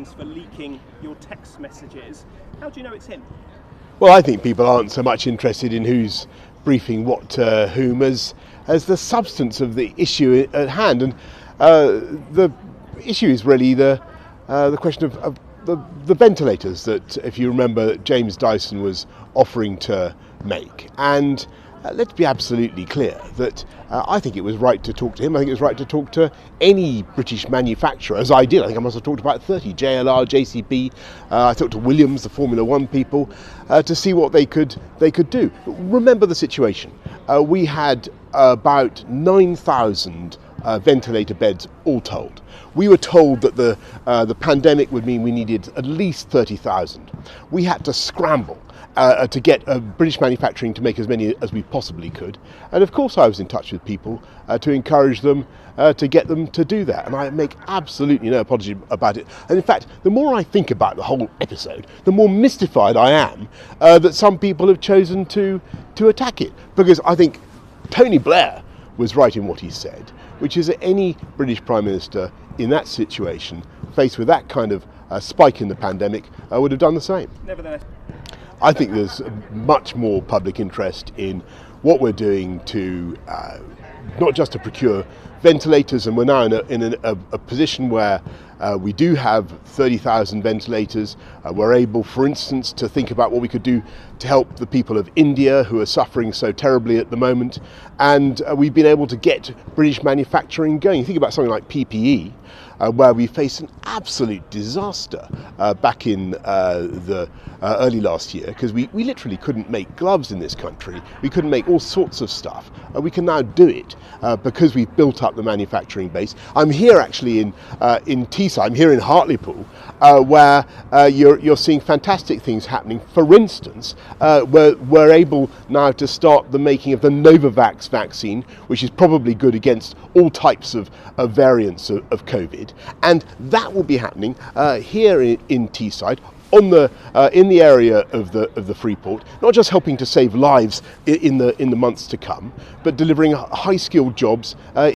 Cummings for leaking your text messages. How do you know it's him? Well, I think people aren't so much interested in who's briefing what to whom as the substance of the issue at hand. And the issue is really the question of the ventilators that, if you remember, James Dyson was offering to make. And let's be absolutely clear that I think it was right to talk to him. I think it was right to talk to any British manufacturer, as I did. I think I must have talked about 30, JLR, JCB. I talked to Williams, the Formula One people, to see what they could do. Remember the situation. We had about 9,000 ventilator beds all told. We were told that the pandemic would mean we needed at least 30,000. We had to scramble to get British manufacturing to make as many as we possibly could. And of course I was in touch with people to encourage them to get them to do that. And I make absolutely no apology about it. And in fact, the more I think about the whole episode, the more mystified I am that some people have chosen to attack it. Because I think Tony Blair was right in what he said, which is that any British Prime Minister in that situation, faced with that kind of spike in the pandemic, would have done the same. Nevertheless, I think there's much more public interest in what we're doing to not just to procure ventilators, and we're now in a position where we do have 30,000 ventilators. We're able, for instance, to think about what we could do to help the people of India who are suffering so terribly at the moment. And we've been able to get British manufacturing going. You think about something like PPE, where we faced an absolute disaster back in the early last year, because we literally couldn't make gloves in this country. We couldn't make all sorts of stuff. We can now do it because we've built up the manufacturing base. I'm here actually in Teesside. I'm here in Hartlepool, where you're seeing fantastic things happening. For instance, we're able now to start the making of the Novavax vaccine, which is probably good against all types of variants of COVID, and that will be happening here in Teesside, on in the area of the Freeport, not just helping to save lives in the months to come, but delivering high-skilled jobs